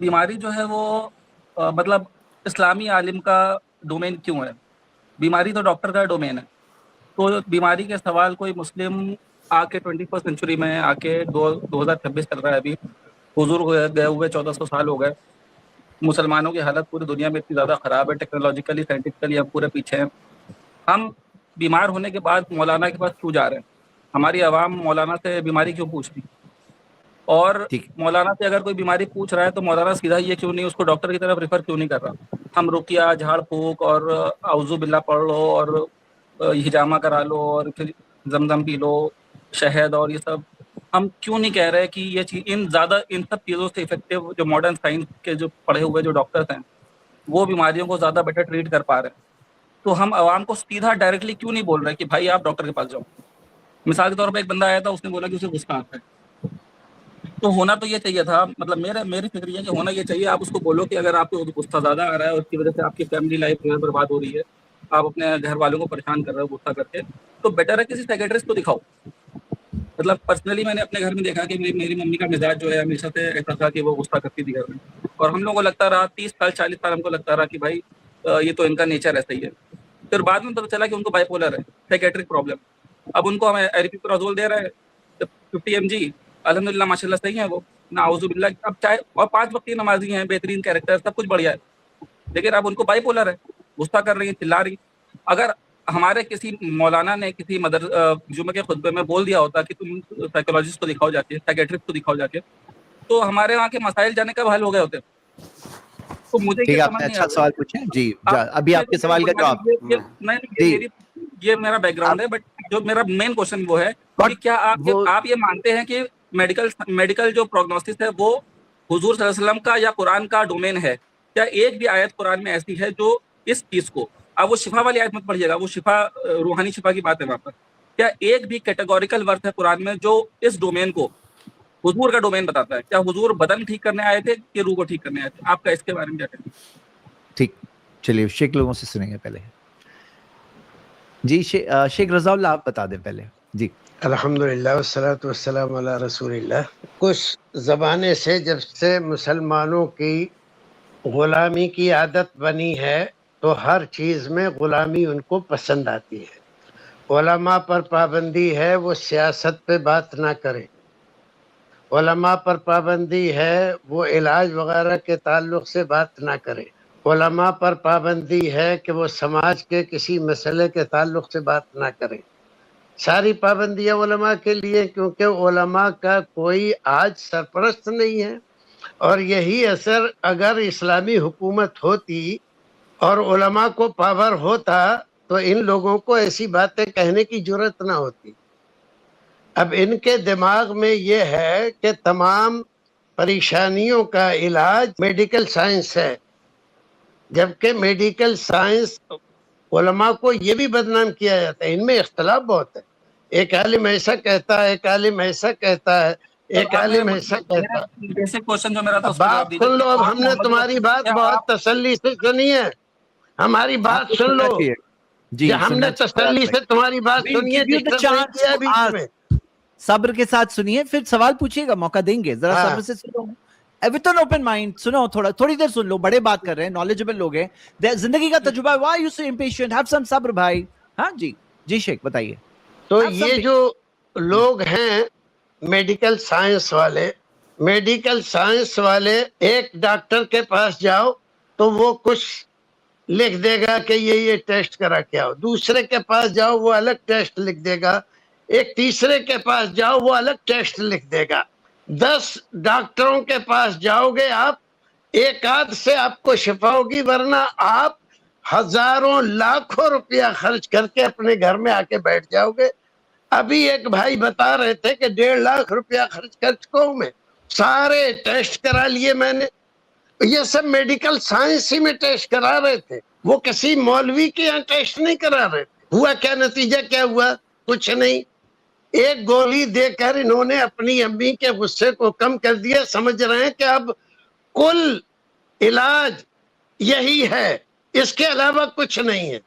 بیماری جو ہے وہ مطلب اسلامی عالم کا ڈومین کیوں ہے؟ بیماری تو ڈاکٹر کا ڈومین ہے. تو بیماری کے سوال کوئی مسلم آ کے 21 سینچری میں آ کے 2026 چل رہا ہے ابھی. حضور گئے ہوئے 1400 سال ہو گئے. مسلمانوں کی حالت پوری دنیا میں اتنی زیادہ خراب ہے، ٹیکنالوجیکلی سائنٹیفکلی ہم پورے پیچھے ہیں. ہم بیمار ہونے کے بعد مولانا کے پاس کیوں جا رہے ہیں؟ ہماری عوام مولانا سے بیماری کیوں پوچھ رہی؟ اور ٹھیک مولانا سے اگر کوئی بیماری پوچھ رہا ہے تو مولانا سیدھا یہ کیوں نہیں اس کو ڈاکٹر کی طرف ریفر کیوں نہیں کر رہا؟ ہم رقیہ، جھاڑ پھونک اور اعوذ باللہ پڑھ لو اور ہجامہ کرا لو اور پھر زمزم پی لو، شہد اور یہ سب، ہم کیوں نہیں کہہ رہے کہ یہ چیز ان سب چیزوں سے افیکٹو جو ماڈرن سائنس کے جو پڑھے ہوئے جو ڈاکٹرس ہیں وہ بیماریوں کو زیادہ بیٹر ٹریٹ کر پا رہے ہیں. تو ہم عوام کو سیدھا ڈائریکٹلی کیوں نہیں بول رہے کہ بھائی آپ ڈاکٹر کے پاس جاؤ؟ مثال کے طور پہ ایک بندہ آیا تھا، اس نے بولا کہ اسے غصہ آتا ہے. تو ہونا تو یہ چاہیے تھا، مطلب میری فکر یہ ہے کہ ہونا یہ چاہیے آپ اس کو بولو کہ اگر آپ کو غصہ زیادہ آ رہا ہے اور اس کی وجہ سے آپ کی فیملی لائف جو ہے برباد ہو رہی ہے، آپ اپنے گھر والوں کو پریشان کر رہے ہو غصہ کر کے، تو بیٹر ہے کسی سائیکیٹرسٹ کو دکھاؤ. مطلب پرسنلی میں نے اپنے گھر میں دیکھا کہ میری ممی کا مزاج جو ہے ہمیشہ سے ایسا تھا کہ وہ غصہ کرتی تھی گھر میں، اور ہم لوگوں کو لگتا رہا 30 سال 40 سال ہم کو لگتا رہا کہ بھائی یہ تو ان کا نیچر ایسا ہی ہے. پھر بعد میں پتہ چلا کہ ان کو بائی پولر ہے، سائیکیٹرک پرابلم. اب ان کو ہم ایریپیپرازول دے رہے ہیں 50 mg، الحمدللہ ماشاء اللہ صحیح ہے وہ، نعوذ باللہ. اب چاہے اور 5 وقتی نمازی ہیں، بہترین کیریکٹر، سب کچھ بڑھیا ہے، لیکن اب ان کو بائی پولر ہے، غصہ کر رہی ہیں، چلا رہی. اگر ہمارے کسی مولانا نے کسی جمعہ کے خطبے میں بول دیا ہوتا کہ تم سائیکولوجسٹ کو دکھاؤ جا کے، سائیکیٹرسٹ کو دکھاؤ جا کے، تو ہمارے وہاں کے مسائل جانے کب حل ہو گئے ہوتے. تو مجھے ٹھیک یہ ہے، آپ سمجھ نے نہیں آ اچھا رہا. سوال پوچھا جی. آپ ابھی آپ کے سوال کا جواب جی یہ میرا بیک گراؤنڈ ہے، بٹ جو میرا مین کوشچن وہ ہے کہ کیا وہ آپ یہ مانتے ہیں کہ میڈیکل جو پروگنوسس ہے وہ حضور صلی اللہ علیہ وسلم کا یا قرآن کا ڈومین ہے؟ کیا ایک بھی آیت قرآن میں ایسی ہے جو اس چیز کو، اب وہ شفا والی آیت مت پڑھیے گا، وہ شفا روحانی شفا کی بات ہے وہاں پر، کیا ایک بھی کیٹیگوریکل ورڈ ہے قرآن میں جو اس ڈومین کو حضور کا ڈومین بتاتا ہے؟ کیا حضور بدن ٹھیک کرنے آئے تھے کہ روح کو ٹھیک کرنے آئے تھے؟ آپ کا اس کے بارے میں کیا کہنا ہے؟ ٹھیک، چلیے شیخ لوگوں سے سنیں گے پہلے. جی شیخ رضا اللہ آپ بتا دیں پہلے. جی الحمدللہ والصلاة والسلام علی رسول اللہ. کچھ زمانے سے جب سے مسلمانوں کی غلامی کی عادت بنی ہے تو ہر چیز میں غلامی ان کو پسند آتی ہے. علماء پر پابندی ہے وہ سیاست پہ بات نہ کریں، علماء پر پابندی ہے وہ علاج وغیرہ کے تعلق سے بات نہ کریں، علماء پر پابندی ہے کہ وہ سماج کے کسی مسئلے کے تعلق سے بات نہ کریں. ساری پابندیاں علماء کے لیے، کیونکہ علماء کا کوئی آج سرپرست نہیں ہے. اور یہی اثر اگر اسلامی حکومت ہوتی اور علماء کو پاور ہوتا تو ان لوگوں کو ایسی باتیں کہنے کی جرت نہ ہوتی. اب ان کے دماغ میں یہ ہے کہ تمام پریشانیوں کا علاج میڈیکل سائنس ہے، جبکہ میڈیکل سائنس علماء کو یہ بھی بدنام کیا جاتا ہے. ان میں اختلاف بہت ہے، ایک عالم ایسا کہتا ہے، ایک عالم ایسا کہتا ہے، ایک عالم ایسا کہتا ہے. بیسک کوشچن جو میرا تھا اب اس کا بات جواب دیجیے سن کہ لو، اب آپ ہم نے محمد تمہاری بات کیا بہت آپ تسلی سے سنی ہے، ہماری آپ بات کو سن سننا لو. چاہیے. جی ہم نے سننا چاہیے تسلی سے تمہاری بات We'll سنی ہے، give you the ڈسٹرب نہیں chance کیا to بیچ ask. میں. صبر کے ساتھ سنیے، پھر سوال پوچھیے گا، موقع دیں گے، ذرا ہاں صبر سے سنو. with an open mind سنو، تھوڑی دیر سن لو، بڑے بات کر رہے ہیں، نالجبل لوگ ہیں، زندگی کا تجربہ ہے. why you so impatient, have some صبر بھائی. ہاں جی شیخ بتائیے. تو have some یہ جو لوگ ہیں میڈیکل سائنس والے، میڈیکل سائنس والے ایک ڈاکٹر کے پاس جاؤ تو وہ کچھ لکھ دے گا کہ یہ ٹیسٹ کرا کے آؤ، دوسرے کے پاس جاؤ وہ الگ ٹیسٹ لکھ دے گا، ایک تیسرے کے پاس جاؤ وہ الگ ٹیسٹ لکھ دے گا. 10 ڈاکٹروں کے پاس جاؤ گے آپ، ایک آدھ سے آپ کو شفا ہوگی، ورنہ آپ ہزاروں لاکھوں روپیہ خرچ کر کے اپنے گھر میں آ کے بیٹھ جاؤ گے. ابھی ایک بھائی بتا رہے تھے کہ 1.5 لاکھ روپیہ خرچ کر چکا ہوں میں، سارے ٹیسٹ کرا لیے میں نے. یہ سب میڈیکل سائنس ہی میں ٹیسٹ کرا رہے تھے، وہ کسی مولوی کے یہاں ٹیسٹ نہیں کرا رہے تھے. ہوا کیا، نتیجہ کیا ہوا؟ کچھ نہیں. ایک گولی دے کر انہوں نے اپنی امی کے غصے کو کم کر دیا. سمجھ رہے ہیں کہ اب کل علاج یہی ہے، اس کے علاوہ کچھ نہیں ہے.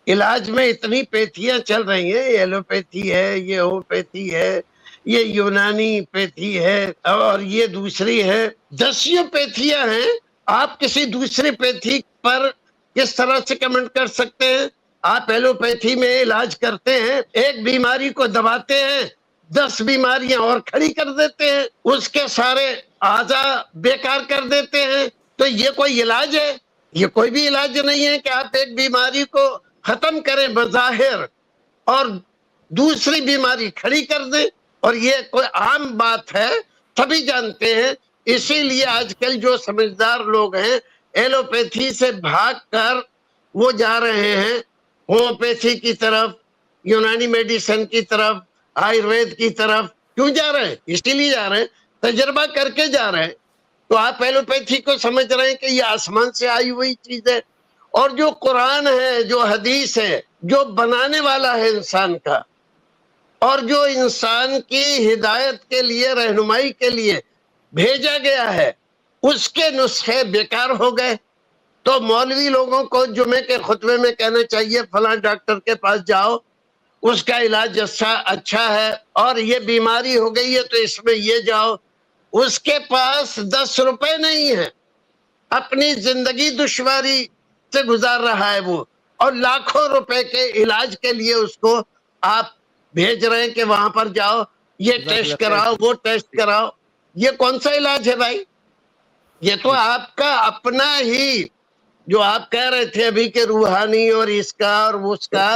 علاج میں اتنی پیتھیاں چل رہی ہیں، ایلوپیتھی ہے، یہ ہومیوپیتھی ہے، یہ یونانی پیتھی ہے اور یہ دوسری ہے، 10 پیتھیاں ہیں. آپ کسی دوسری پیتھی پر کس طرح سے کمنٹ کر سکتے ہیں؟ آپ ایلوپیتھی میں علاج کرتے ہیں، ایک بیماری کو دباتے ہیں، 10 بیماریاں اور کھڑی کر دیتے ہیں، اس کے سارے اعضاء بیکار کر دیتے ہیں. تو یہ کوئی علاج ہے؟ یہ کوئی بھی علاج نہیں ہے کہ آپ ایک بیماری کو ختم کریں بظاہر اور دوسری بیماری کھڑی کر دیں. اور یہ کوئی عام بات ہے، سبھی جانتے ہیں. اسی لیے آج کل جو سمجھدار لوگ ہیں ایلوپیتھی سے بھاگ کر وہ جا رہے ہیں ہومیوپیتھی کی طرف، یونانی میڈیسن کی طرف، آیوروید کی طرف. کیوں جا رہے ہیں؟ اسی لیے جا رہے ہیں، تجربہ کر کے جا رہے ہیں. تو آپ ایلوپیتھی کو سمجھ رہے ہیں کہ یہ آسمان سے آئی ہوئی چیز ہے. اور جو قرآن ہے، جو حدیث ہے، جو بنانے والا ہے انسان کا، اور جو انسان کی ہدایت کے لیے، رہنمائی کے لیے بھیجا گیا ہے، اس کے نسخے بیکار ہو گئے. تو مولوی لوگوں کو جمعے کے خطبے میں کہنا چاہیے فلاں ڈاکٹر کے پاس جاؤ، اس کا علاج اچھا ہے، اور یہ بیماری ہو گئی ہے تو اس میں یہ جاؤ. اس کے پاس 10 روپے نہیں ہے، اپنی زندگی دشواری سے گزار رہا ہے وہ، اور لاکھوں روپے کے علاج کے لیے اس کو آپ بھیج رہے ہیں کہ وہاں پر جاؤ، یہ ٹیسٹ کراؤ، وہ ٹیسٹ کراؤ. یہ کون سا علاج ہے بھائی؟ یہ تو آپ کا اپنا ہی، جو آپ کہہ رہے تھے ابھی کہ روحانی اور اس کا اور اس کا،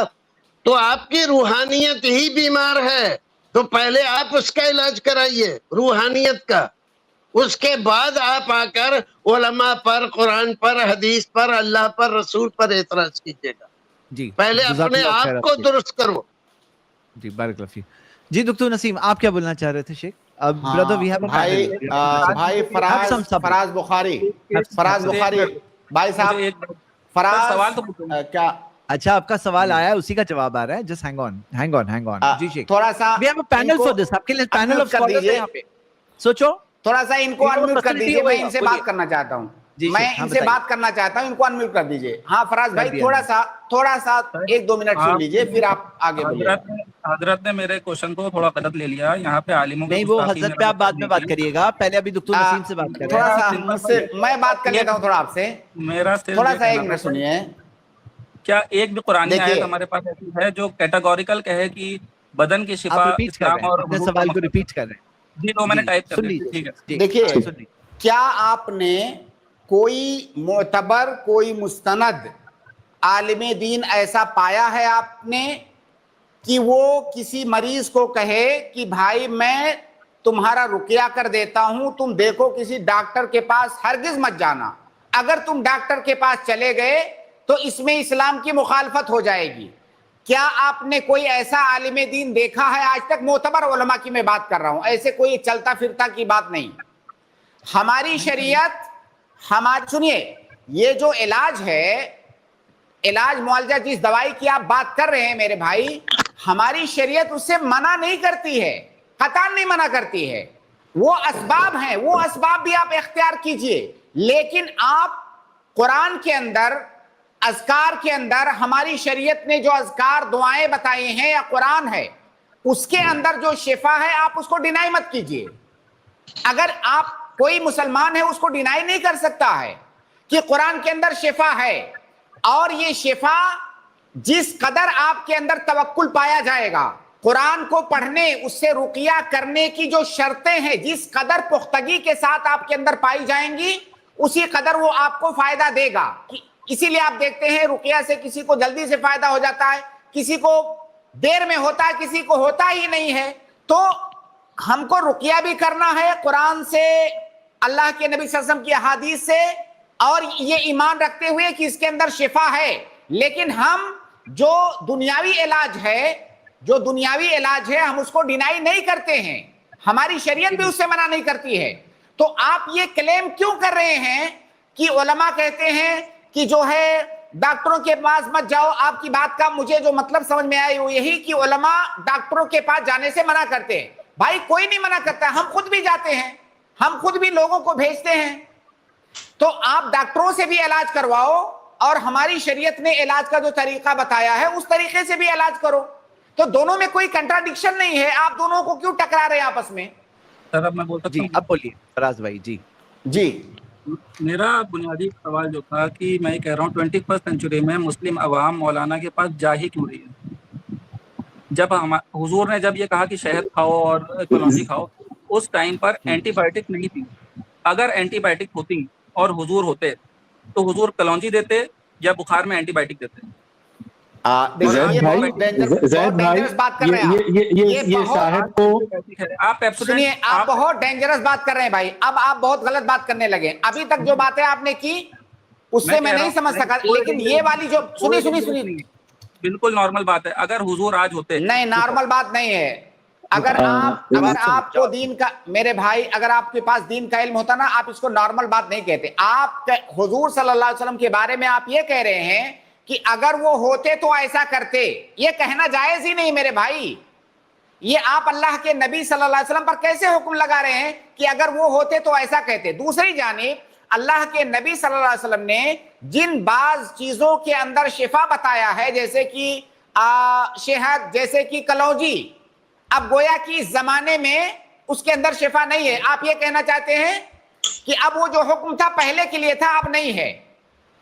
تو آپ کی روحانیت ہی بیمار ہے. تو پہلے آپ اس کا علاج کرائیے، روحانیت کا. اس کے بعد آپ آ کر علماء پر، قرآن پر، حدیث پر، اللہ پر، رسول پر اعتراض کیجیے گا. جی پہلے اپنے آپ کو درست کرو. جی بارک اللہ فیک. جی دکتر نسیم آپ کیا بولنا چاہ رہے تھے شیخ؟ برادر وی ہیو اے پینل. بھائی فراز بخاری بھائی صاحب، فراز کیا؟ اچھا آپ کا سوال آیا ہے، اسی کا جواب آ رہا ہے. Just hang on. جی شیخ، تھوڑا سا we have a panel for this. آپ کے لیے پینل آف اسکالرز ہیں یہاں پہ. سوچو تھوڑا سا ان کو انمیوٹ کر دیجئے، میں ان سے بات کرنا چاہتا ہوں. میں ان سے بات کرنا چاہتا ہوں، ان کو انمیوٹ کر دیجئے. ہاں فراز بھائی تھوڑا سا 1-2 منٹ سن لیجئے، پھر آپ آگے بولیے. حضرت نے میرے کوشچن کو تھوڑا غلط لے لیا. یہاں پہ عالموں نہیں، وہ حضرت پہ آپ بعد میں بات کریے گا، پہلے ابھی دکتر نسیم سے بات کریں. تھوڑا سا مجھ سے میں بات کر لیتا ہوں تھوڑا آپ سے. میرا تھوڑا سا 1 منٹ سنیے. کیا ایک بھی قرآنی آیت ہمارے پاس ایسی ہے جو کیٹاگوریکل کہے کہ بدن کی شفا اسلام اور اپنے سوال کو ریپیٹ کر رہے ہیں؟ جی تو میں نے ٹائپ کر دیا. ٹھیک ہے. دیکھیے، کیا آپ نے کوئی معتبر، کوئی مستند عالم دین ایسا پایا ہے آپ نے کہ وہ کسی مریض کو کہے کہ بھائی میں تمہارا رقیہ کر دیتا ہوں، تم دیکھو کسی ڈاکٹر کے پاس ہرگز مت جانا، اگر تم ڈاکٹر کے پاس چلے گئے تو اس میں اسلام کی مخالفت ہو جائے گی؟ کیا آپ نے کوئی ایسا عالم دین دیکھا ہے آج تک؟ معتبر علماء کی میں بات کر رہا ہوں، ایسے کوئی چلتا پھرتا کی بات نہیں. ہماری شریعت، سنیے، یہ جو علاج ہے، علاج معالجہ جس دوائی کی آپ بات کر رہے ہیں میرے بھائی، ہماری شریعت اس سے منع نہیں کرتی ہے، قطعاً نہیں منع کرتی ہے. وہ اسباب ہیں، وہ اسباب بھی آپ اختیار کیجئے. لیکن آپ قرآن کے اندر، اذکار کے اندر، ہماری شریعت نے جو اذکار دعائیں بتائی ہیں یا قرآن ہے، اس کے اندر جو شفا ہے آپ اس کو ڈینائی مت کیجئے. اگر آپ کوئی مسلمان ہے اس کو ڈینائی نہیں کر سکتا ہے کہ قرآن کے اندر شفا ہے، اور یہ شفا جس قدر آپ کے اندر توکل پایا جائے گا، قرآن کو پڑھنے، اس سے رقیہ کرنے کی جو شرطیں ہیں جس قدر پختگی کے ساتھ آپ کے اندر پائی جائیں گی، اسی قدر وہ آپ کو فائدہ دے گا. اسی لیے آپ دیکھتے ہیں رقیہ سے کسی کو جلدی سے فائدہ ہو جاتا ہے، کسی کو دیر میں ہوتا ہے، کسی کو ہوتا ہی نہیں ہے. تو ہم کو رقیہ بھی کرنا ہے قرآن سے، اللہ کے نبی صلی اللہ علیہ وسلم کی احادیث سے، اور یہ ایمان رکھتے ہوئے کہ اس کے اندر شفا ہے. لیکن ہم جو دنیاوی علاج ہے ہم اس کو ڈینائی نہیں کرتے ہیں، ہماری شریعت بھی اس سے منع نہیں کرتی ہے. تو آپ یہ کلیم کیوں کر رہے ہیں کہ علماء کہتے ہیں کہ جو ہے ڈاکٹروں کے پاس مت جاؤ؟ آپ کی بات کا مجھے جو مطلب سمجھ میں آیا وہ یہی کہ علماء ڈاکٹروں کے پاس جانے سے منع کرتے ہیں. بھائی کوئی نہیں منع کرتا، ہم خود بھی جاتے ہیں، ہم خود بھی لوگوں کو بھیجتے ہیں. تو آپ ڈاکٹروں سے بھی علاج کرواؤ، اور ہماری شریعت نے علاج کا جو طریقہ بتایا ہے اس طریقے سے بھی علاج کرو. تو دونوں میں کوئی کنٹراڈکشن نہیں ہے, آپ دونوں کو کیوں ٹکرا رہے ہیں آپس میں؟ سر اب میں بول سکتا جی ہوں. اب بولیے فراز بھائی. جی جی میرا بنیادی سوال جو تھا کہ میں یہ کہہ رہا ہوں 21 سینچری میں مسلم عوام مولانا کے پاس جا ہی کیوں رہی ہے؟ جب حضور نے جب یہ کہا کہ شہد کھاؤ اور کلونجی کھاؤ, اس ٹائم پر اینٹی بایوٹک نہیں تھی. اگر اینٹی بایوٹک ہوتی اور حضور ہوتے تو حضور کلونجی دیتے یا بخار میں اینٹی بایوٹک دیتے؟ یہ بہت ڈینجرس بات کر رہے ہیں آپ. آپ سنیے, آپ بہت ڈینجرس بات کر رہے ہیں بھائی. اب آپ بہت غلط بات کرنے لگے. ابھی تک جو باتیں آپ نے کی اس سے میں نہیں سمجھ سکا, لیکن یہ والی جو سنی بالکل نارمل بات ہے. اگر حضور آج ہوتے, نہیں, نارمل بات نہیں ہے. اگر آپ کو دین کا, میرے بھائی, اگر آپ کے پاس دین کا علم ہوتا نا, آپ اس کو نارمل بات نہیں کہتے. آپ حضور صلی اللہ علیہ وسلم کے بارے میں آپ یہ کہہ رہے ہیں کہ اگر وہ ہوتے تو ایسا کرتے. یہ کہنا جائز ہی نہیں میرے بھائی. یہ آپ اللہ کے نبی صلی اللہ علیہ وسلم پر کیسے حکم لگا رہے ہیں کہ اگر وہ ہوتے تو ایسا کہتے؟ دوسری جانب اللہ کے نبی صلی اللہ علیہ وسلم نے جن بعض چیزوں کے اندر شفا بتایا ہے, جیسے کہ شہد, جیسے کہ کلونجی, اب گویا کہ اس زمانے میں اس کے اندر شفا نہیں ہے. آپ یہ کہنا چاہتے ہیں کہ اب وہ جو حکم تھا پہلے کے لیے تھا, اب نہیں ہے.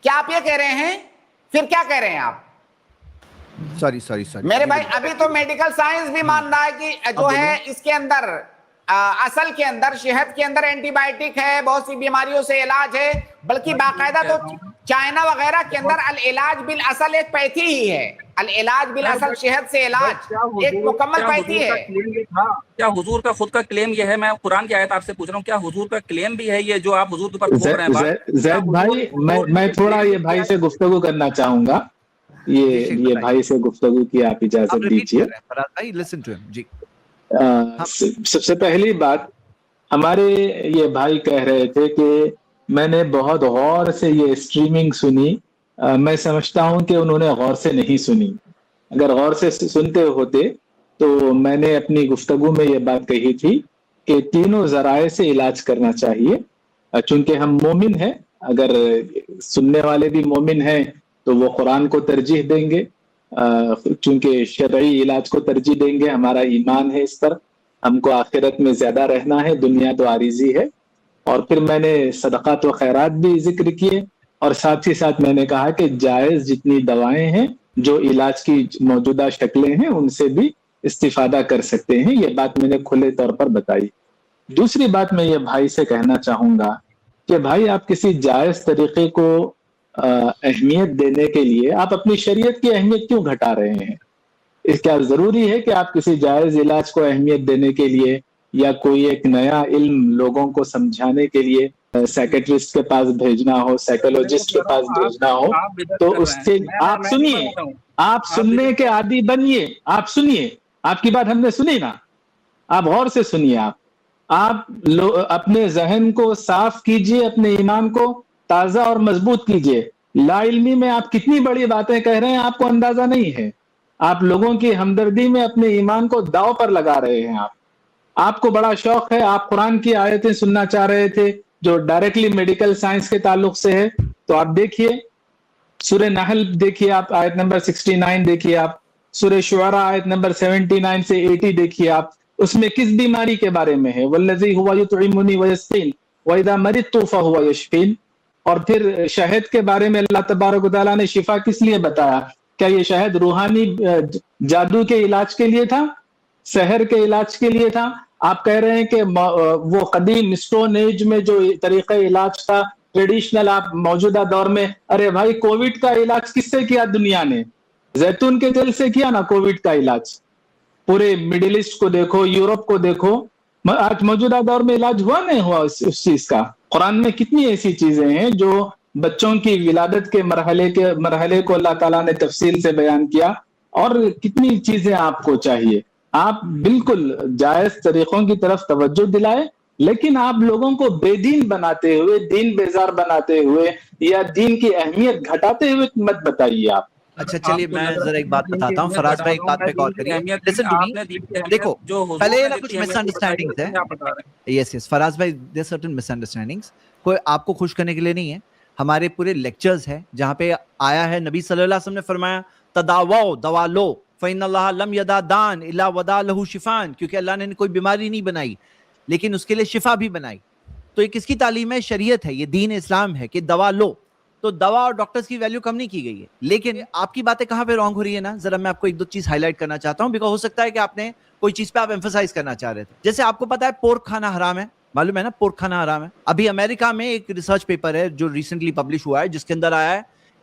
کیا آپ یہ کہہ رہے ہیں؟ پھر کیا کہہ رہے ہیں آپ؟ سوری میرے بھائی, ابھی تو میڈیکل سائنس بھی مان رہا ہے کہ جو ہے اس کے اندر اصل کے اندر شہد کے اندر اینٹی بائیوٹک ہے, بہت سی بیماریوں سے علاج ہے, بلکہ باقاعدہ تو چائنا وغیرہ کے اندر العلاج بالاصل ایک پیتھی ہی ہے. العلاج بالاصل شہد سے علاج ایک مکمل پیتھی ہے. کیا حضور کا خود کا کلیم یہ ہے؟ میں قرآن کی آیت آپ سے پوچھ رہا ہوں, کیا حضور کا کلیم بھی ہے یہ جو آپ حضور کے اوپر تھوپ رہے ہیں؟ زید بھائی, میں تھوڑا یہ بھائی سے گفتگو کرنا چاہوں گا. یہ بھائی سے گفتگو کی آپ اجازت دیجیے. جی سب سے پہلی بات, ہمارے یہ بھائی کہہ رہے تھے کہ میں نے بہت غور سے یہ اسٹریمنگ سنی. میں سمجھتا ہوں کہ انہوں نے غور سے نہیں سنی. اگر غور سے سنتے ہوتے تو میں نے اپنی گفتگو میں یہ بات کہی تھی کہ تینوں ذرائع سے علاج کرنا چاہیے. چونکہ ہم مومن ہیں, اگر سننے والے بھی مومن ہیں تو وہ قرآن کو ترجیح دیں گے, چونکہ شرعی علاج کو ترجیح دیں گے. ہمارا ایمان ہے اس پر, ہم کو آخرت میں زیادہ رہنا ہے, دنیا تو عارضی ہے. اور پھر میں نے صدقات و خیرات بھی ذکر کیے, اور ساتھ ہی ساتھ میں نے کہا کہ جائز جتنی دوائیں ہیں جو علاج کی موجودہ شکلیں ہیں ان سے بھی استفادہ کر سکتے ہیں. یہ بات میں نے کھلے طور پر بتائی. دوسری بات میں یہ بھائی سے کہنا چاہوں گا کہ بھائی, آپ کسی جائز طریقے کو اہمیت دینے کے لیے آپ اپنی شریعت کی اہمیت کیوں گھٹا رہے ہیں؟ اس کیا ضروری ہے کہ آپ کسی جائز علاج کو اہمیت دینے کے لیے یا کوئی ایک نیا علم لوگوں کو سمجھانے کے لیے سائیکیٹرسٹ کے پاس بھیجنا ہو, سائیکولوجسٹ کے پاس بھیجنا ہو؟ تو اس کے آپ سنیے, آپ سننے کے عادی بنیے. آپ سنیے, آپ کی بات ہم نے سنی نا, آپ غور سے سنیے. آپ اپنے ذہن کو صاف کیجئے, اپنے ایمان کو تازہ اور مضبوط کیجئے. لا علمی میں آپ کتنی بڑی باتیں کہہ رہے ہیں, آپ کو اندازہ نہیں ہے. آپ لوگوں کی ہمدردی میں اپنے ایمان کو داؤ پر لگا رہے ہیں. آپ کو بڑا شوق ہے, آپ قرآن کی آیتیں سننا چاہ رہے تھے جو ڈائریکٹلی میڈیکل سائنس کے تعلق سے ہے. تو آپ دیکھیے سورہ نحل دیکھیے, آپ آیت نمبر 69 دیکھیے, آپ سورہ شعراء آیت نمبر 79 سے 80 دیکھیے. آپ اس میں کس بیماری کے بارے میں ہے؟ والذی هو یطعمنی ویسقین واذا مرضت فهو یشفین. اور پھر شہد کے بارے میں اللہ تبارک و تعالیٰ نے شفا کس لیے بتایا؟ کیا یہ شہد روحانی جادو کے علاج کے لیے تھا, سحر کے علاج کے لیے تھا؟ آپ کہہ رہے ہیں کہ وہ قدیم اسٹون ایج میں جو طریقہ علاج تھا ٹریڈیشنل, آپ موجودہ دور میں, ارے بھائی کووڈ کا علاج کس سے کیا دنیا نے؟ زیتون کے تیل سے کیا نا کووڈ کا علاج. پورے مڈل ایسٹ کو دیکھو, یورپ کو دیکھو, آج موجودہ دور میں علاج ہوا نہیں ہوا اس چیز کا؟ قرآن میں کتنی ایسی چیزیں ہیں جو بچوں کی ولادت کے مرحلے کو اللہ تعالیٰ نے تفصیل سے بیان کیا, اور کتنی چیزیں آپ کو چاہیے. آپ بالکل جائز طریقوں کی طرف توجہ دلائیں, لیکن آپ لوگوں کو بے دین بناتے ہوئے, دین بیزار بناتے ہوئے یا دین کی اہمیت گھٹاتے ہوئے مت بتائیے. آپ اچھا چلیے میں ذرا ایک بات بتاتا ہوں. فراز بھائی ایک بات پہ غور کریے. Listen to me. دیکھو پہلے نا کچھ مس انڈرسٹینڈنگز ہیں. یس فراز بھائی, دیر سرٹن مس انڈرسٹینڈنگز. کوئی آپ کو خوش کرنے کے لیے نہیں ہے. ہمارے پورے لیکچرز ہیں جہاں پہ آیا ہے نبی صلی اللہ علیہ وسلم نے فرمایا تداواؤ, دوا لو, فإن اللہ لم یدا دان الا ودا لہ شفان, کیونکہ اللہ نے کوئی بیماری نہیں بنائی لیکن اس کے لیے شفا بھی بنائی. تو یہ کس کی تعلیم ہے؟ شریعت ہے, یہ دین اسلام ہے کہ دوا لو. تو دوا اور ڈاکٹرز کی ویلیو کم نہیں کی گئی ہے. لیکن آپ کی باتیں کہاں پہ رانگ ہو رہی ہے نا, ذرا میں آپ کو ایک دو چیز ہائی لائٹ کرنا چاہتا ہوں, بیکاز ہو سکتا ہے کہ آپ نے کوئی چیز پہ آپ ایمفسائز کرنا چاہ رہے تھے. جیسے آپ کو پتا ہے پورک کھانا حرام ہے, معلوم ہے نا پورک کھانا حرام ہے. ابھی امریکہ میں ایک ریسرچ پیپر ہے جو ریسنٹلی پبلش ہوا ہے جس کے اندر آیا ہے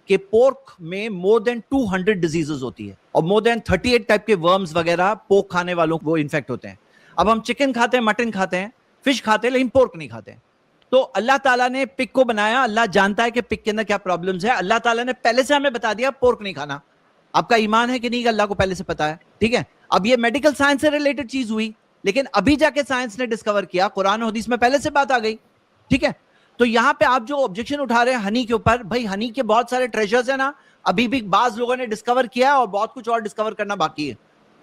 کہ پورک میں مور دین 200 ڈیزیزز ہوتی ہے اور مور دین 38 ٹائپ کے ورمز وغیرہ پورک کھانے والوں کو وہ انفیکٹ ہوتے ہیں. اب ہم چکن کھاتے ہیں, مٹن کھاتے ہیں, فش کھاتے ہیں, لیکن پورک نہیں کھاتے ہیں. تو اللہ تعالیٰ نے پک کو بنایا, اللہ جانتا ہے کہ پک کے اندر کیا پرابلمز ہے, اللہ تعالیٰ نے پہلے سے ہمیں بتا دیا پورک نہیں کھانا. آپ کا ایمان ہے کہ نہیں کہ اللہ کو پہلے سے پتا ہے, ٹھیک ہے. اب یہ میڈیکل سائنس سے ریلیٹڈ چیز ہوئی, لیکن ابھی جا کے سائنس نے ڈسکور کیا, قرآن و حدیث میں پہلے سے بات آ گئی, ٹھیک ہے. تو یہاں پہ آپ جو آبجیکشن اٹھا رہے ہیں ہنی کے اوپر, بھائی ہنی کے بہت سارے ٹریجرز ہیں نا, ابھی بھی بعض لوگوں نے ڈسکور کیا اور بہت کچھ اور ڈسکور کرنا باقی ہے.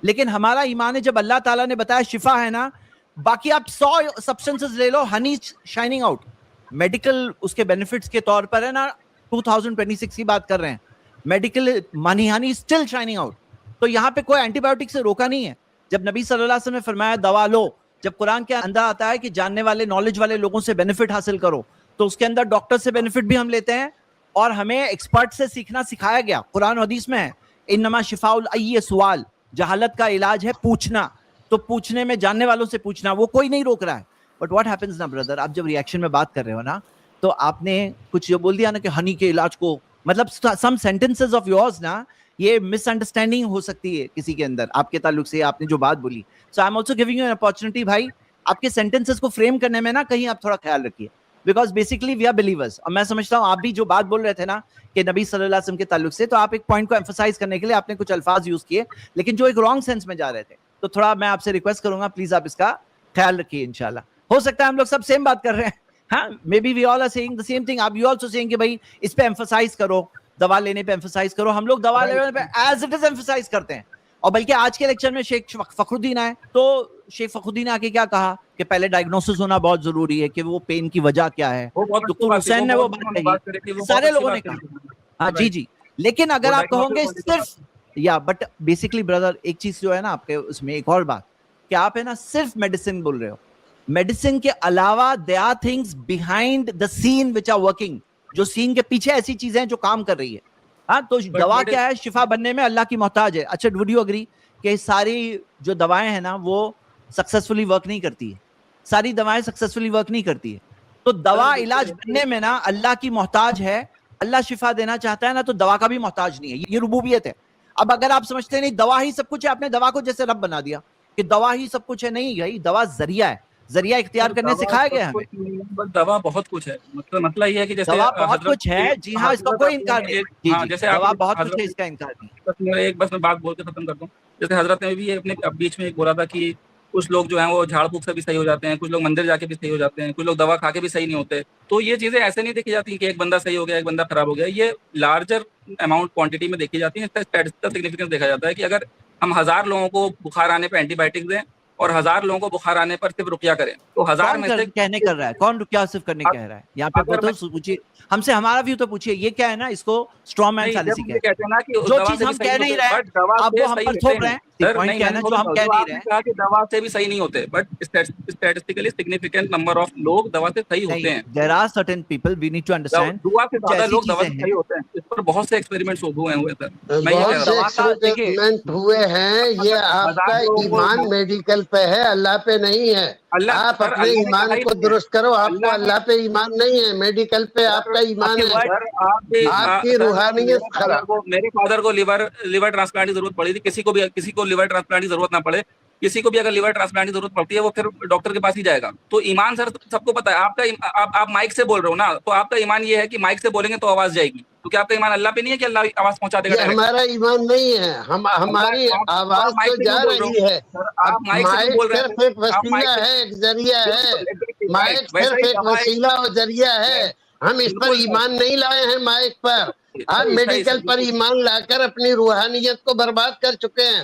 لیکن ہمارا ایمان ہے جب اللہ تعالیٰ نے بتایا شفا ہے نا, باقی آپ 100 سبسٹنسز لے لو, ہنی شائننگ آؤٹ میڈیکل اس کے بینیفٹس کے طور پر ہے نا, 2026 کی بات کر رہے ہیں, میڈیکل مانی ہنی اسٹل شائننگ آؤٹ. تو یہاں پہ کوئی اینٹی بایوٹک سے روکا نہیں ہے. جب نبی صلی اللہ علیہ وسلم نے فرمایا دوا لو, جب قرآن کے اندر آتا ہے کہ جاننے والے نالج والے لوگوں سے بینیفٹ حاصل کرو, تو اس کے اندر ڈاکٹر سے بینیفٹ بھی ہم لیتے ہیں اور ہمیں ایکسپرٹ سے سیکھنا سکھایا گیا. قرآن و حدیث میں ہے انما شفاء العی سوال, جہالت کا علاج ہے پوچھنا. تو پوچھنے میں جاننے والوں سے پوچھنا, وہ کوئی نہیں روک رہا ہے. بٹ واٹ ہیپنز نا بردر, آپ جب ریئیکشن میں بات کر رہے ہو نا, تو آپ نے کچھ جو بول دیا نا کہ ہنی کے علاج کو, مطلب سم سینٹنسز آف یورز نا, یہ مس انڈرسٹینڈنگ ہو سکتی ہے کسی کے اندر آپ کے تعلق سے, آپ نے جو بات بولی. So I am also giving you an opportunity بھائی, آپ کے سینٹنسز کو فریم کرنے میں نا کہیں آپ تھوڑا خیال رکھیے, because basically we are believers. اور میں سمجھتا ہوں آپ بھی جو بات بول رہے تھے نا کہ نبی صلی اللہ علیہ وسلم کے تعلق سے, تو آپ ایک پوائنٹ کو ایمفسائز کرنے کے لیے آپ نے کچھ الفاظ یوز کیے, لیکن جو ایک رانگ سینس میں جا رہے تھے. تو تھوڑا میں آپ سے ریکویسٹ کروں گا پلیز آپ اس کا خیال رکھیے انشاءاللہ. ہو سکتا ہے ہم لوگ سب سیم بات کر رہے ہیں, ہاں may be we all are saying the same thing. آپ یو آلسو سیئنگ کہ بھائی اس پہ ایمفسائز کرو, دوا لینے پہ ایمفسائز کرو. ہم لوگ دوا لینے پہ ایز اٹ از ایمفسائز کرتے ہیں. اور بلکہ آج کے لیکچر میں شیخ فخر الدین آئے, تو شیخ فخر الدین آ کے کیا کہا کہ پہلے ڈائگنوسس ہونا بہت ضروری ہے کہ وہ پین کی وجہ کیا ہے. دکتر حسین نے وہ بات کہی, سارے لوگوں نے کہا, ہاں جی جی. لیکن اگر آپ کہو گے صرف یا, بٹ بیسکلی بردر ایک چیز جو ہے نا آپ کے اس میں ایک اور بات کہ آپ ہے نا صرف میڈیسن بول رہے ہو. میڈیسن کے علاوہ there are things behind the scene which are working, جو سین کے پیچھے ایسی چیزیں ہیں جو کام کر رہی ہے. ہاں تو دوا کیا ہے, شفا بننے میں اللہ کی محتاج ہے. اچھا would you agree کہ ساری جو دوائیں ہیں نا وہ سکسیسفلی ورک نہیں کرتی ہے, ساری دوائیں سکسیسفلی ورک نہیں کرتی ہے. تو دوا علاج بننے میں نا اللہ کی محتاج ہے, اللہ شفا دینا چاہتا ہے نا تو دوا کا بھی محتاج نہیں ہے, یہ ربوبیت ہے. اب اگر آپ سمجھتے ہیں نہیں دوا ہی سب کچھ ہے, آپ نے دوا کو جیسے رب بنا دیا کہ دوا ہی سب کچھ ہے. نہیں بھائی, دوا ذریعہ ہے, ذریعہ اختیار کرنے سکھایا گیا ہمیں. دوا بہت کچھ ہے, مسئلہ یہ ہے کہ جیسے دوا بہت کچھ ہے, جی ہاں اس کا کوئی انکار نہیں, جیسے دوا بہت کچھ ہے, اس کا انکار نہیں. ایک بس میں بات بول کے ختم کرتا ہوں. جیسے حضرت نے بھی اپنے بیچ میں بولا تھا کہ کچھ لوگ جو ہیں وہ جھاڑ پھونک سے بھی صحیح ہو جاتے ہیں, کچھ لوگ مندر جا کے بھی صحیح ہو جاتے ہیں, کچھ لوگ دوا کھا کے بھی صحیح نہیں ہوتے. تو یہ چیزیں ایسے نہیں دیکھی جاتی کہ ایک بندہ صحیح ہو گیا ایک بندہ خراب ہو گیا, یہ لارجر اماؤنٹ کوانٹٹی میں دیکھی جاتی ہے. اس کا اسٹیٹسٹیکل سگنیفیکینس دیکھا جاتا ہے کہ اگر ہم 1000 لوگوں کو بخار آنے پہ اینٹی بایوٹک دیں اور 1000 لوگوں کو بخار آنے پر صرف رقیہ کریں, تو 1000 میں سے کہنے کر رہا ہے کون رقیہ صرف کرنے کہہ رہا ہے. یہاں پہ پوچھیے ہم سے, ہمارا ویو تو پوچھیے, یہ کیا ہے نا, اس کو اسٹرانگ مین فیلیسی کہتے ہیں. جو چیز ہم کہہ نہیں رہے آپ وہ ہم پر تھوپ رہے ہیں, پوائنٹ کہنا جو ہم کہہ نہیں رہے کہ دوا سے بھی صحیح نہیں ہوتے, but statistically significant number of لوگ دوا سے صحیح ہوتے ہیں. there are certain people we need to understand دوا سے زیادہ لوگ دوا سے صحیح ہوتے ہیں. اس پر بہت سے ایکسپیریمنٹس ہوئے ہیں سر, بہت سے ایکسپیریمنٹ ہوئے ہیں. یہ آپ کا ایمان میڈیکل پہ ہے, اللہ پہ نہیں ہے. آپ اپنے ایمان کو درست کرو, آپ کو اللہ پہ ایمان نہیں ہے, میڈیکل پہ آپ کا ایمان ہے. آپ کی روحانیت خراب. میرے فادر کو لیور ٹرانسپلانٹ کی ضرورت پڑی تھی, کسی کو لیور ٹرانسپلانٹ کی ضرورت نہ پڑے, کسی کو بھی اگر لیور ٹرانسپلانٹ کی ضرورت پڑتی ہے وہ پھر ڈاکٹر کے پاس ہی جائے گا. تو ایمان سر سب کو پتا ہے. آپ کا آپ مائک سے بول رہے ہو نا, تو آپ کا ایمان یہ ہے کہ مائک سے بولیں گے تو آواز جائے گی, تو کیا آپ کا ایمان اللہ پہ نہیں ہے کہ اللہ آواز پہنچا دے گا؟ ہمارا ایمان نہیں ہے, ہماری آواز تو جا رہی ہے. مائک صرف ایک وسیلہ ہے, ایک ذریعہ ہے. مائک صرف ایک وسیلہ اور ذریعہ ہے. ہم اس پر ایمان نہیں لائے ہیں مائک پر. آپ میڈیکل پر ایمان لا کر اپنی روحانیت کو برباد کر چکے ہیں.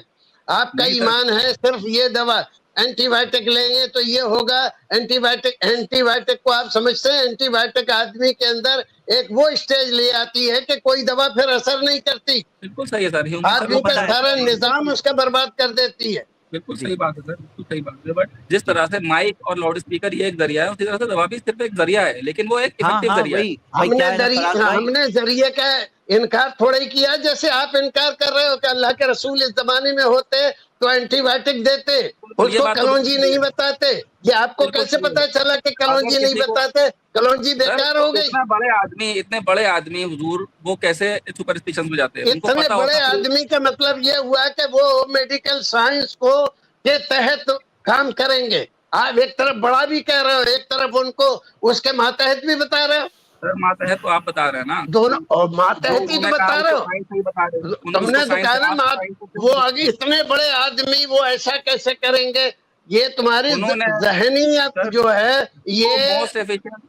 آپ کا ایمان ہے صرف یہ دوا. اینٹی بایوٹک لیں گے تو یہ ہوگا. اینٹی بایوٹک کو آپ سمجھتے ہیں؟ اینٹی بایوٹک آدمی کے اندر ایک وہ اسٹیج لے آتی ہے کہ کوئی دوا پھر اثر نہیں کرتی. بالکل صحیح ہے سر. آدمی کا سارا نظام اس کا برباد کر دیتی ہے. بالکل صحیح بات ہے سر, بالکل صحیح بات ہے. بٹ جس طرح سے مائک اور لاؤڈ اسپیکر یہ ایک ذریعہ ہے, اسی طرح سے دوا بھی صرف ایک ذریعہ ہے, لیکن وہ ایک افیکٹو ذریعہ ہے. ہم نے ذریعے کا انکار تھوڑا ہی کیا, جیسے آپ انکار کر رہے ہو کہ اللہ کے رسول اس زمانے میں ہوتے تو اینٹی بایوٹک دیتے, اس کو کلونجی نہیں بتاتے. یہ آپ کو کیسے پتا چلا کہ کلونجی نہیں بتاتے؟ کلونجی بیکار ہو گئی. اتنے بڑے آدمی حضور وہ کیسے سپرسٹیشن میں جاتے ہیں؟ اتنے بڑے آدمی کا مطلب یہ ہوا کہ وہ میڈیکل سائنس کو کے تحت کام کریں گے. آپ ایک طرف بڑا بھی کہہ رہے ہو, ایک طرف ان کو اس کے ماتحت بھی بتا رہے ہو. ماتحت تو آپ بتا رہے ہیں نا, دونوں ماتحت ہی تو بتا رہے ہو. تم نے تو کہا نا وہ آگے اتنے بڑے آدمی وہ ایسا کیسے کریں گے؟ یہ تمہاری ذہنیت جو ہے یہ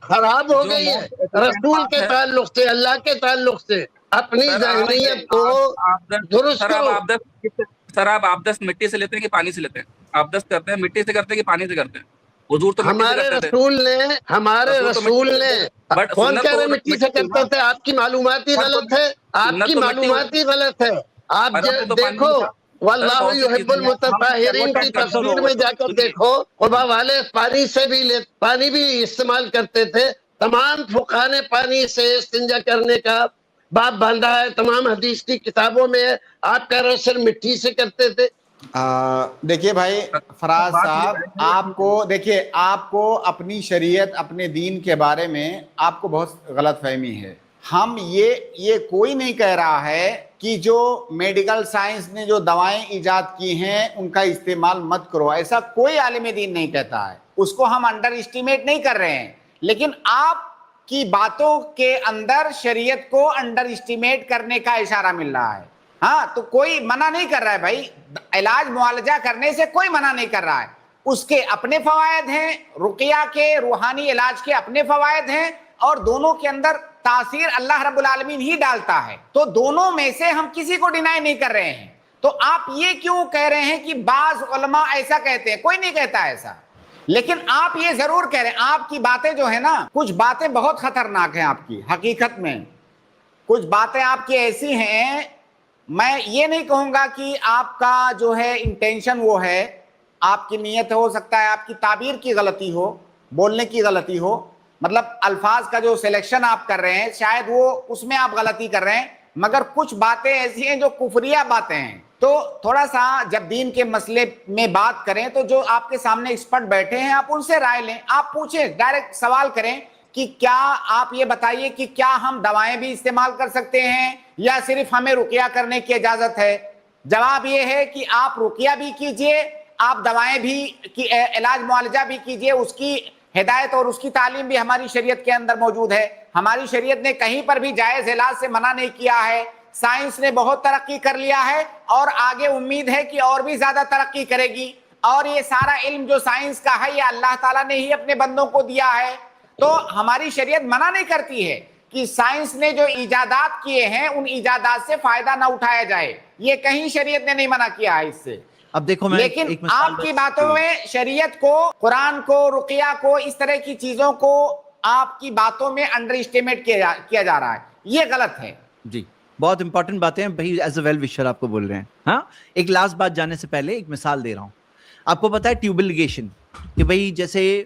خراب ہو گئی ہے رسول کے تعلق سے, اللہ کے تعلق سے. اپنی ذہنیت کو درست کرو. سر آپ آبدست مٹی سے لیتے ہیں کہ پانی سے لیتے ہیں؟ آبدست کرتے ہیں مٹی سے کرتے ہیں کہ پانی سے کرتے ہیں؟ حضور تو ہمارے رسول نے کون کہہ رہے مٹی سے کرتے تھے؟ آپ کی معلومات ہی غلط ہے, آپ کی معلومات ہی غلط ہے. آپ دیکھو واللہ یحب المتطہرین کی تفسیر میں جا کر دیکھو, قبا والے پانی بھی استعمال کرتے تھے. تمام فقہاء نے پانی سے استنجا کرنے کا باب باندھا ہے, تمام حدیث کی کتابوں میں. آپ کہہ رہے صرف مٹی سے کرتے تھے. دیکھیے بھائی فراز صاحب, آپ کو اپنی شریعت اپنے دین کے بارے میں آپ کو بہت غلط فہمی ہے. ہم یہ کوئی نہیں کہہ رہا ہے کہ جو میڈیکل سائنس نے جو دوائیں ایجاد کی ہیں ان کا استعمال مت کرو, ایسا کوئی عالم دین نہیں کہتا ہے. اس کو ہم انڈر اسٹیمیٹ نہیں کر رہے ہیں, لیکن آپ کی باتوں کے اندر شریعت کو انڈر اسٹیمیٹ کرنے کا اشارہ مل رہا ہے. ہاں تو کوئی منع نہیں کر رہا ہے بھائی, علاج معالجہ کرنے سے کوئی منع نہیں کر رہا ہے. اس کے اپنے فوائد ہیں, رقیہ کے روحانی علاج کے اپنے فوائد ہیں, اور دونوں کے اندر تاثیر اللہ رب العالمین ہی ڈالتا ہے. تو دونوں میں سے ہم کسی کو ڈینائی نہیں کر رہے ہیں. تو آپ یہ کیوں کہہ رہے ہیں کہ بعض علماء ایسا کہتے ہیں؟ کوئی نہیں کہتا ایسا. لیکن آپ یہ ضرور کہہ رہے ہیں, آپ کی باتیں جو ہے نا, کچھ باتیں بہت خطرناک ہیں آپ کی. حقیقت میں کچھ باتیں آپ کی ایسی ہیں, میں یہ نہیں کہوں گا کہ آپ کا جو ہے انٹینشن وہ ہے, آپ کی نیت ہو سکتا ہے آپ کی تعبیر کی غلطی ہو, بولنے کی غلطی ہو, مطلب الفاظ کا جو سلیکشن آپ کر رہے ہیں شاید وہ اس میں آپ غلطی کر رہے ہیں. مگر کچھ باتیں ایسی ہیں جو کفریہ باتیں ہیں. تو تھوڑا سا جب دین کے مسئلے میں بات کریں تو جو آپ کے سامنے ایکسپرٹ بیٹھے ہیں آپ ان سے رائے لیں, آپ پوچھیں, ڈائریکٹ سوال کریں کہ کیا آپ یہ بتائیے کہ کیا ہم دوائیں بھی استعمال کر سکتے ہیں یا صرف ہمیں رقیہ کرنے کی اجازت ہے؟ جواب یہ ہے کہ آپ رقیہ بھی کیجئے, آپ دوائیں بھی علاج معالجہ بھی کیجئے. اس کی ہدایت اور اس کی تعلیم بھی ہماری شریعت کے اندر موجود ہے. ہماری شریعت نے کہیں پر بھی جائز علاج سے منع نہیں کیا ہے. سائنس نے بہت ترقی کر لیا ہے اور آگے امید ہے کہ اور بھی زیادہ ترقی کرے گی. اور یہ سارا علم جو سائنس کا ہے یہ اللہ تعالیٰ نے ہی اپنے بندوں کو دیا ہے. تو ہماری شریعت منع نہیں کرتی ہے کہ سائنس نے جو ایجادات کیے ہیں ان ایجادات سے فائدہ نہ اٹھایا جائے, یہ کہیں شریعت نے نہیں منع کیا ہے اس سے. اب دیکھو میں لیکن آپ کی باتوں میں شریعت کو, قرآن کو, رقیہ کو, اس طرح کی چیزوں کو آپ کی باتوں میں انڈر اسٹیمیٹ کیا جا رہا ہے, یہ غلط ہے. جی بہت امپورٹنٹ باتیں ہیں بھائی, ایز اے ویل وشر آپ کو بول رہے ہیں. ہاں ایک لاسٹ بات جانے سے پہلے ایک مثال دے رہا ہوں. آپ کو پتا ہے ٹیوبل لیگیشن, کہ بھائی جیسے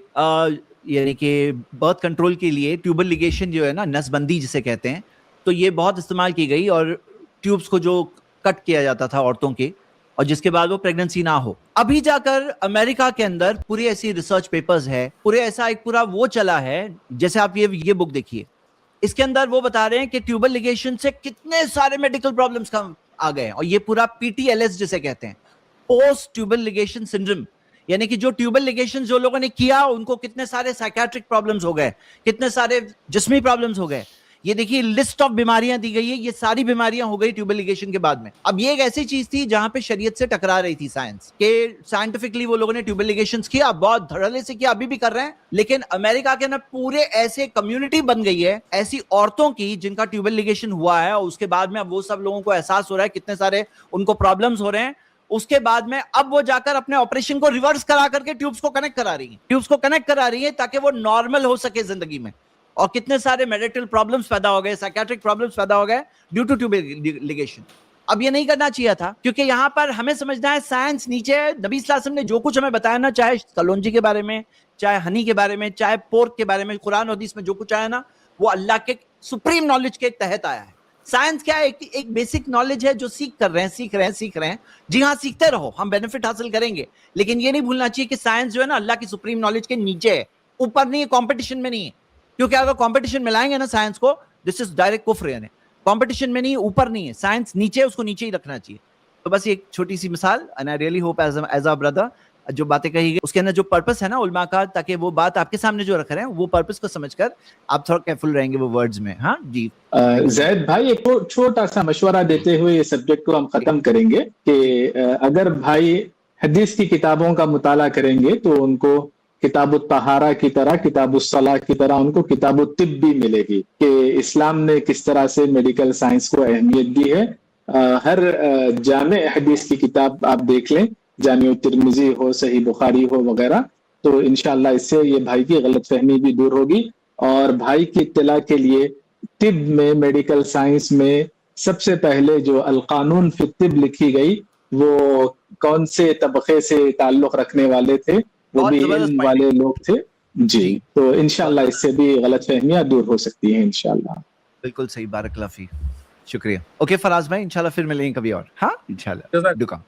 یعنی کہ برتھ کنٹرول کے لیے ٹیوبل لیگیشن جو ہے نا, نس بندی جسے کہتے ہیں, تو یہ بہت استعمال کی گئی اور ٹیوبس کو جو کٹ کیا جاتا تھا عورتوں کے, اور جس کے بعد وہ پریگننسی نہ ہو. ابھی جا کر امریکہ کے اندر پوری ایسی ریسرچ پیپرز ہے, پورے ایسا ایک پورا وہ چلا ہے. جیسے آپ یہ بک دیکھیے, اس کے اندر وہ بتا رہے ہیں کہ ٹیوبل لیگیشن سے کتنے سارے میڈیکل پرابلمس آ گئے ہیں. اور یہ پورا PTLS جسے کہتے ہیں, پوسٹ ٹیوبل لیگیشن سنڈروم, یعنی کہ جو ٹیوبل لیگیشن جو لوگوں نے کیا ان کو کتنے سارے سائیکیٹرک پرابلمس ہو گئے, کتنے سارے جسمی پرابلمس ہو گئے. یہ دیکھیے لسٹ آف بیماریاں دی گئی ہے, یہ ساری بیماریاں ہو گئی ٹیوبل لیگیشن کے بعد میں. اب یہ ایک ایسی چیز تھی جہاں پہ شریعت سے ٹکرا رہی تھی سائنس, کہ سائنٹیفکلی وہ لوگوں نے ٹیوبل لیگیشنز کیا, بہت دھڑلے سے کیا, ابھی بھی کر رہے ہیں. لیکن امریکہ کے اندر پورے ایسے کمیونٹی بن گئی ہے ایسی عورتوں کی جن کا ٹیوبل لیگیشن ہوا ہے, اور اس کے بعد میں اب وہ سب لوگوں کو احساس ہو رہا ہے کتنے سارے ان کو پرابلمز ہو رہے ہیں. اس کے بعد میں اب وہ جا کر اپنے آپریشن کو ریورس کرا کر کے ٹیوبز کو کنیکٹ کرا رہی ہیں تاکہ وہ نارمل ہو سکے زندگی میں. اور کتنے سارے میریٹل پرابلمز پیدا ہو گئے, سائیکیاٹرک پرابلمز پیدا ہو گئے ڈیو ٹو ٹیوب لیگیشن. اب یہ نہیں کرنا چاہیے تھا, کیونکہ یہاں پر ہمیں سمجھنا ہے سائنس نیچے ہے. نبی صلی اللہ علیہ وسلم نے جو کچھ ہمیں بتایا نا, چاہے کلونجی کے بارے میں, چاہے ہنی کے بارے میں, چاہے پورک کے بارے میں, قرآن و حدیث میں جو کچھ آیا نا, وہ اللہ کے سپریم نالج کے تحت آیا ہے. سائنس کیا ہے؟ ایک بیسک نالج ہے جو سیکھ رہے ہیں. جی ہاں, سیکھتے رہو, ہم بینیفٹ حاصل کریں گے, لیکن یہ نہیں بھولنا چاہیے کہ سائنس جو ہے نا اللہ کی سپریم نالج کے نیچے ہے, اوپر نہیں ہے, کمپٹیشن میں نہیں ہے. کیونکہ اگر کمپٹیشن میں لائیں گے نا سائنس کو, دس از ڈائریکٹ کفر. یعنی کمپٹیشن میں نہیں, اوپر نہیں ہے, سائنس نیچے, اس کو نیچے ہی رکھنا چاہیے. تو بس ایک چھوٹی سی مثال, and I really hope as a brother جو باتیں کہی گئی اس کے اندر جو پرپس ہے نا علماء کا, تاکہ وہ بات آپ کے سامنے جو رکھ رہے ہیں وہ پرپس کو سمجھ کر آپ تھوڑا کیئرفل رہیں گے وہ ورڈز میں. ہاں جی زید بھائی, ایک چھوٹا سا مشورہ دیتے ہوئے یہ سبجیکٹ کو ہم ختم کریں گے کہ اگر بھائی حدیث کی کتابوں کا مطالعہ کریں گے تو ان کو کتاب الطہارہ کی طرح, کتاب الصلاح کی طرح ان کو کتاب الطب بھی ملے گی کہ اسلام نے کس طرح سے میڈیکل سائنس کو اہمیت دی ہے. ہر جامع حدیث کی کتاب آپ دیکھ لیں, جامع ترمذی ہو, صحیح بخاری ہو وغیرہ, تو انشاءاللہ اس سے یہ بھائی کی غلط فہمی بھی دور ہوگی. اور بھائی کی اطلاع کے لیے, طب میں, میڈیکل سائنس میں سب سے پہلے جو القانون فی الطب لکھی گئی وہ کون سے طبقے سے تعلق رکھنے والے تھے؟ وہ بھی علم والے لوگ تھے. جی, تو انشاءاللہ اس سے بھی غلط فہمیاں دور ہو سکتی ہیں انشاءاللہ. بالکل صحیح, بارک اللہ فیک, شکریہ. اوکے فراز بھائی, انشاءاللہ پھر ملیں گے کبھی اور. ہاں انشاءاللہ. دکان